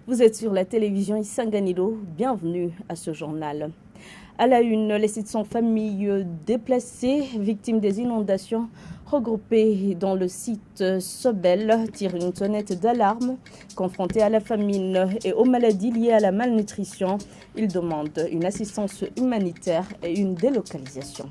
Vous êtes sur la télévision Isanganiro, bienvenue à ce journal. À la une, les 700 familles déplacées, victimes des inondations, regroupées dans le site Sobel, tirent une sonnette d'alarme. Confrontés à la famine et aux maladies liées à la malnutrition, ils demandent une assistance humanitaire et une délocalisation.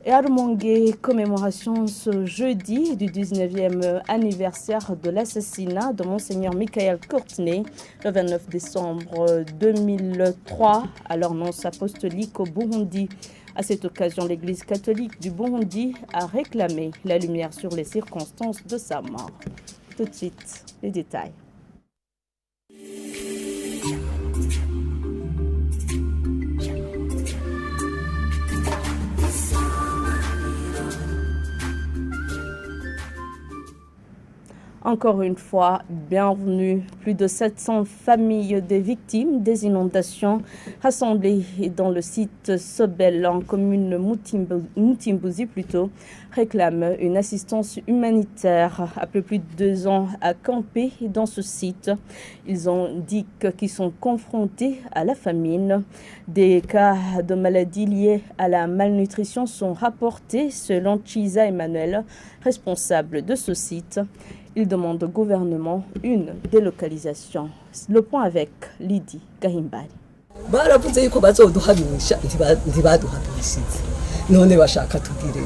Et à Rumongue, commémoration ce jeudi du 19e anniversaire de l'assassinat de Monseigneur Michael Courtenay, le 29 décembre 2003, à l'ordonnance apostolique au Burundi. À cette occasion, l'Église catholique du Burundi a réclamé la lumière sur les circonstances de sa mort. Tout de suite, les détails. Encore une fois, bienvenue. Plus de 700 familles des victimes des inondations rassemblées dans le site Sobel en commune Mutimbouzi réclament une assistance humanitaire. Après plus de 2 ans à camper dans ce site, ils indiquent qu'ils sont confrontés à la famine. Des cas de maladies liées à la malnutrition sont rapportés selon Chiza Emmanuel, responsable de ce site. Il demande au gouvernement une délocalisation. Le point avec Lydie Gahimbari. baravuze yuko bazoduhanisha ntibaduhanishije none bashaka tugire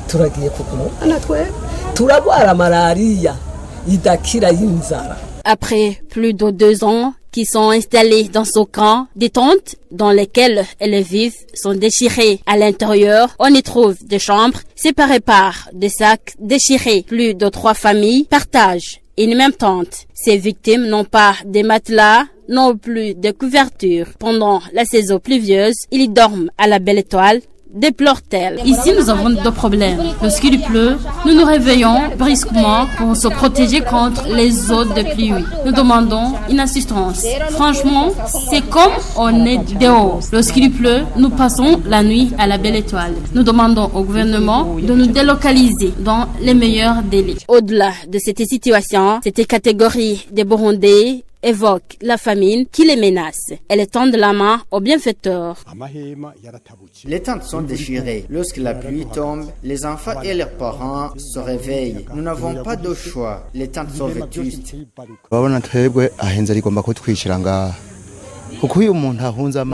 turagiye kuko natwe turagwara malaria idakira y'inzara. Après plus de 2 ans qui sont installés dans ce camp, des tentes dans lesquelles elles vivent sont déchirées. À l'intérieur, on y trouve des chambres séparées par des sacs déchirés. Plus de 3 familles partagent une même tente. Ces victimes n'ont pas des matelas, non plus de couvertures. Pendant la saison pluvieuse, ils dorment à la belle étoile. Déplore-t-elle. Ici, nous avons 2 problèmes. Lorsqu'il pleut, nous nous réveillons brusquement pour se protéger contre les eaux de pluie. Nous demandons une assistance. Franchement, c'est comme on est dehors. Lorsqu'il pleut, nous passons la nuit à la belle étoile. Nous demandons au gouvernement de nous délocaliser dans les meilleurs délais. Au-delà de cette situation, cette catégorie des Burundais évoque la famine qui les menace. Elles tendent la main aux bienfaiteurs. Les tentes sont déchirées. Lorsque la pluie tombe, les enfants et leurs parents se réveillent. Nous n'avons pas de choix. Les tentes sont vétustes. Nous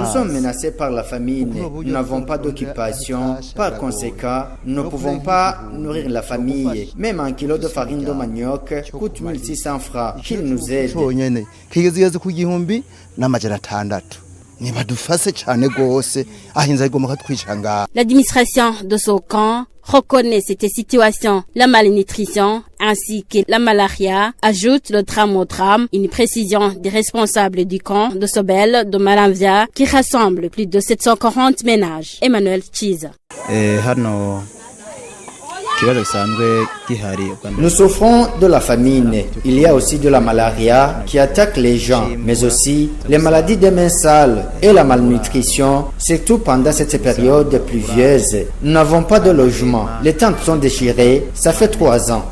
sommes menacés par la famine. Nous n'avons pas d'occupation. Par conséquent, nous ne pouvons pas nourrir la famille. Même 1 kilo de farine de manioc coûte 1600 francs. Qu'ils nous aident. L'administration de ce camp reconnaît cette situation, la malnutrition ainsi que la malaria, ajoute le drame au drame, une précision des responsables du camp de Sobel de Maramvia qui rassemble plus de 740 ménages. Emmanuel Chiza. Nous souffrons de la famine. Il y a aussi de la malaria qui attaque les gens, mais aussi les maladies des mains sales et la malnutrition, surtout pendant cette période pluvieuse. Nous n'avons pas de logement. Les tentes sont déchirées. Ça fait 3 ans.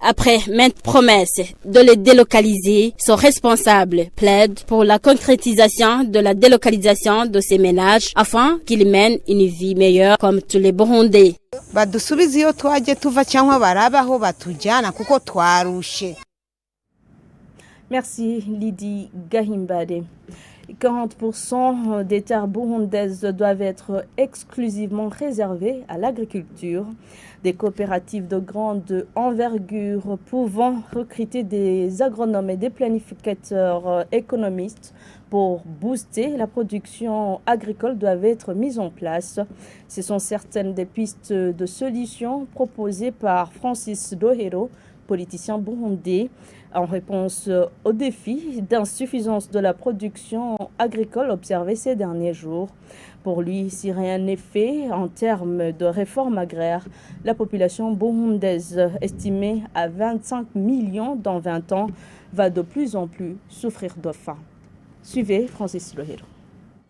Après maintes promesses de les délocaliser, son responsable plaide pour la concrétisation de la délocalisation de ces ménages afin qu'ils mènent une vie meilleure comme tous les Burundais. Merci Lydie Gahimbade. 40% des terres burundaises doivent être exclusivement réservées à l'agriculture. Des coopératives de grande envergure pouvant recruter des agronomes et des planificateurs économistes pour booster la production agricole doivent être mises en place. Ce sont certaines des pistes de solutions proposées par Francis Dohero, politicien burundais, en réponse au défi d'insuffisance de la production agricole observé ces derniers jours. Pour lui, si rien n'est fait en termes de réforme agraire, la population burundaise, estimée à 25 millions dans 20 ans, va de plus en plus souffrir de faim. Suivez Francis Lohero.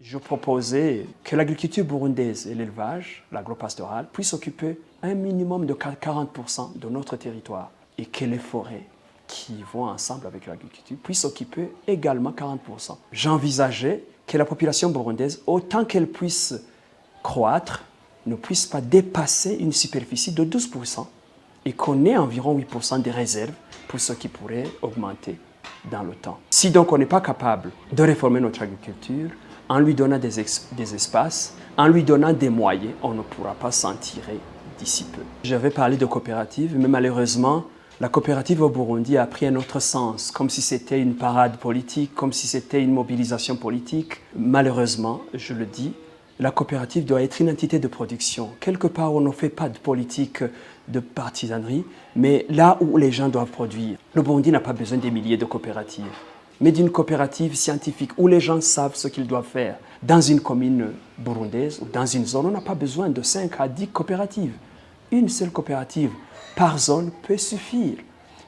Je proposais que l'agriculture burundaise et l'élevage, l'agro-pastoral, puissent occuper un minimum de 40% de notre territoire et que les forêts qui vont ensemble avec l'agriculture puissent occuper également 40%. J'envisageais que la population burundaise, autant qu'elle puisse croître, ne puisse pas dépasser une superficie de 12% et qu'on ait environ 8% de réserves pour ce qui pourrait augmenter dans le temps. Si donc on n'est pas capable de réformer notre agriculture, en lui donnant des espaces, en lui donnant des moyens, on ne pourra pas s'en tirer d'ici peu. J'avais parlé de coopérative, mais malheureusement, la coopérative au Burundi a pris un autre sens, comme si c'était une parade politique, comme si c'était une mobilisation politique. Malheureusement, je le dis, la coopérative doit être une entité de production. Quelque part, on ne fait pas de politique de partisanerie, mais là où les gens doivent produire. Le Burundi n'a pas besoin des milliers de coopératives, mais d'une coopérative scientifique où les gens savent ce qu'ils doivent faire. Dans une commune burundaise ou dans une zone, on n'a pas besoin de 5 à 10 coopératives. Une seule coopérative par zone peut suffire.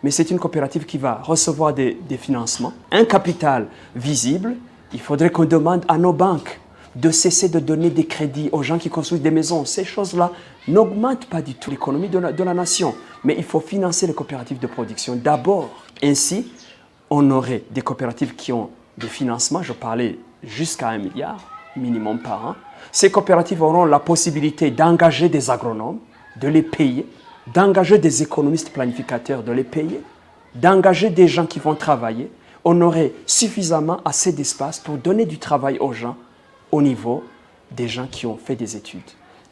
Mais c'est une coopérative qui va recevoir des financements, un capital visible. Il faudrait qu'on demande à nos banques de cesser de donner des crédits aux gens qui construisent des maisons. Ces choses-là n'augmentent pas du tout l'économie de la nation. Mais il faut financer les coopératives de production d'abord. Ainsi, on aurait des coopératives qui ont des financements, je parlais jusqu'à 1 milliard minimum par an. Ces coopératives auront la possibilité d'engager des agronomes, de les payer, d'engager des économistes planificateurs, de les payer, d'engager des gens qui vont travailler. On aurait suffisamment assez d'espace pour donner du travail aux gens au niveau des gens qui ont fait des études.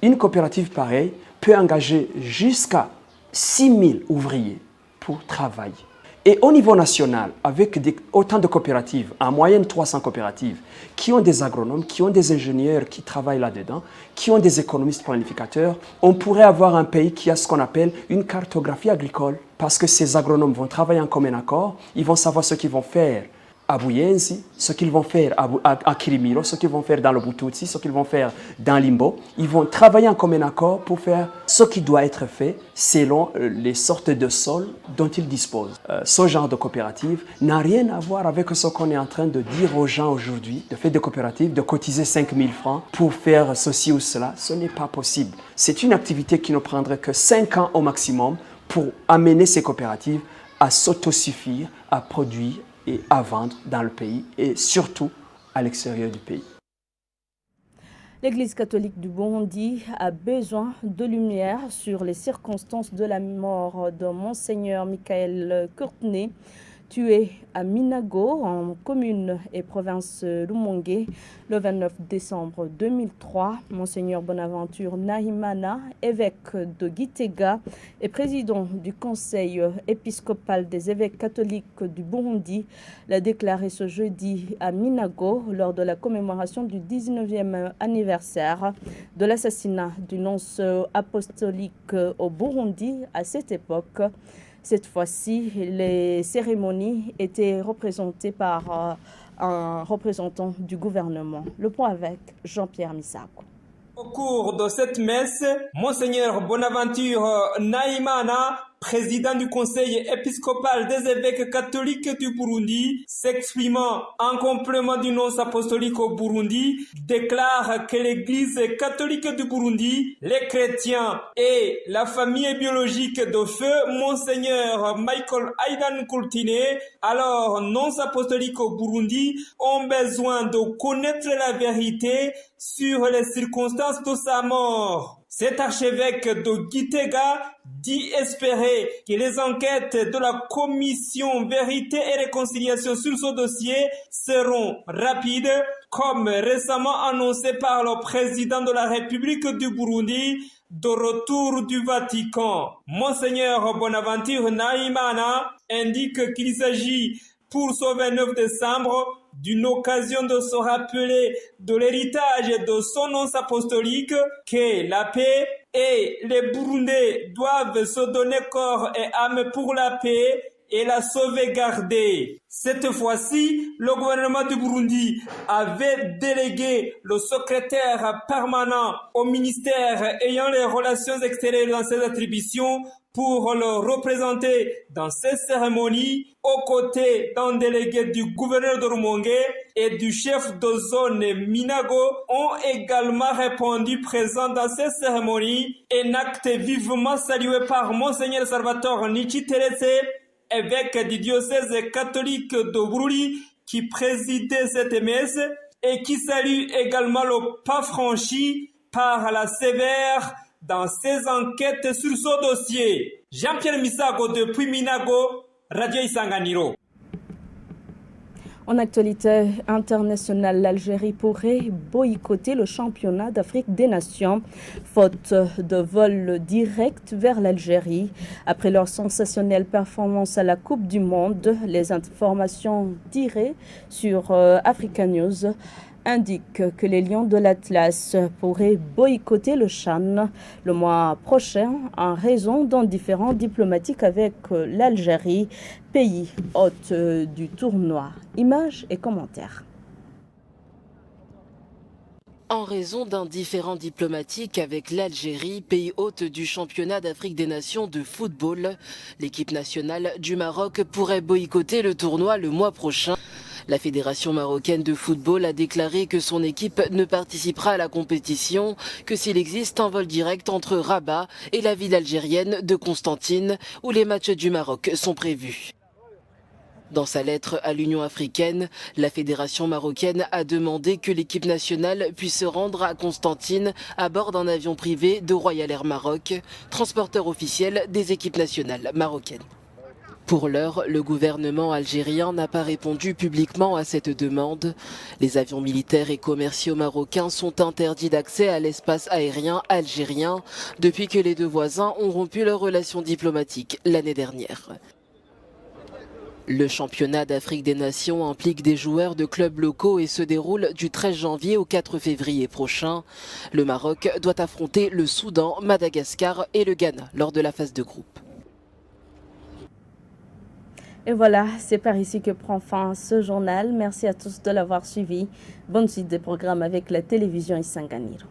Une coopérative pareille peut engager jusqu'à 6 000 ouvriers pour travailler. Et au niveau national, avec autant de coopératives, en moyenne 300 coopératives, qui ont des agronomes, qui ont des ingénieurs qui travaillent là-dedans, qui ont des économistes planificateurs, on pourrait avoir un pays qui a ce qu'on appelle une cartographie agricole. Parce que ces agronomes vont travailler en commun accord, ils vont savoir ce qu'ils vont faire à Buyenzi, ce qu'ils vont faire à Kirimiro, ce qu'ils vont faire dans le Bututsi, ce qu'ils vont faire dans Limbo. Ils vont travailler en commun accord pour faire ce qui doit être fait selon les sortes de sols dont ils disposent. Ce genre de coopérative n'a rien à voir avec ce qu'on est en train de dire aux gens aujourd'hui, de faire des coopératives, de cotiser 5 000 francs pour faire ceci ou cela. Ce n'est pas possible. C'est une activité qui ne prendrait que 5 ans au maximum pour amener ces coopératives à s'autosuffire, à produire et à vendre dans le pays et surtout à l'extérieur du pays. L'Église catholique du Burundi a besoin de lumière sur les circonstances de la mort de Monseigneur Michael Courtenay, tué à Minago, en commune et province Rumongue, le 29 décembre 2003. Monseigneur Bonaventure Nahimana, évêque de Gitega et président du Conseil épiscopal des évêques catholiques du Burundi, l'a déclaré ce jeudi à Minago lors de la commémoration du 19e anniversaire de l'assassinat du nonce apostolique au Burundi. À cette époque, cette fois-ci, les cérémonies étaient représentées par un représentant du gouvernement. Le point avec Jean-Pierre Misako. Au cours de cette messe, Monseigneur Bonaventure Nahimana, président du Conseil épiscopal des évêques catholiques du Burundi, s'exprimant en complément du nonce apostolique au Burundi, déclare que l'Église catholique du Burundi, les chrétiens et la famille biologique de feu Monseigneur Michael Aidan Courtenay, alors nonce apostolique au Burundi, ont besoin de connaître la vérité sur les circonstances de sa mort. Cet archevêque de Gitega dit espérer que les enquêtes de la commission Vérité et Réconciliation sur ce dossier seront rapides, comme récemment annoncé par le président de la République du Burundi, de retour du Vatican. Monseigneur Bonaventure Nahimana indique qu'il s'agit pour ce 29 décembre d'une occasion de se rappeler de l'héritage de son nonce apostolique, que la paix et les Burundais doivent se donner corps et âme pour la paix et la sauvegarder. Cette fois-ci, le gouvernement du Burundi avait délégué le secrétaire permanent au ministère ayant les relations extérieures dans ses attributions pour le représenter dans ces cérémonies, aux côtés d'un délégué du gouverneur de Rumongue et du chef de zone Minago, ont également répondu présents dans ces cérémonies, un acte vivement salué par Monseigneur Salvatore Nichi Terese, évêque du diocèse catholique de Bururi, qui présidait cette messe et qui salue également le pas franchi par la sévère dans ses enquêtes sur ce dossier. Jean-Pierre Misago depuis Minago, Radio Isanganiro. En actualité internationale, l'Algérie pourrait boycotter le championnat d'Afrique des Nations, faute de vol direct vers l'Algérie. Après leur sensationnelle performance à la Coupe du Monde, les informations tirées sur Africa News indiquent que les Lions de l'Atlas pourraient boycotter le CHAN le mois prochain en raison d'un différend diplomatique avec l'Algérie, pays hôte du tournoi. Images et commentaires. En raison d'un différend diplomatique avec l'Algérie, pays hôte du championnat d'Afrique des Nations de football, l'équipe nationale du Maroc pourrait boycotter le tournoi le mois prochain. La Fédération marocaine de football a déclaré que son équipe ne participera à la compétition que s'il existe un vol direct entre Rabat et la ville algérienne de Constantine, où les matchs du Maroc sont prévus. Dans sa lettre à l'Union africaine, la Fédération marocaine a demandé que l'équipe nationale puisse se rendre à Constantine à bord d'un avion privé de Royal Air Maroc, transporteur officiel des équipes nationales marocaines. Pour l'heure, le gouvernement algérien n'a pas répondu publiquement à cette demande. Les avions militaires et commerciaux marocains sont interdits d'accès à l'espace aérien algérien depuis que les deux voisins ont rompu leurs relations diplomatiques l'année dernière. Le championnat d'Afrique des Nations implique des joueurs de clubs locaux et se déroule du 13 janvier au 4 février prochain. Le Maroc doit affronter le Soudan, Madagascar et le Ghana lors de la phase de groupe. Et voilà, c'est par ici que prend fin ce journal. Merci à tous de l'avoir suivi. Bonne suite des programmes avec la télévision Isanganiro.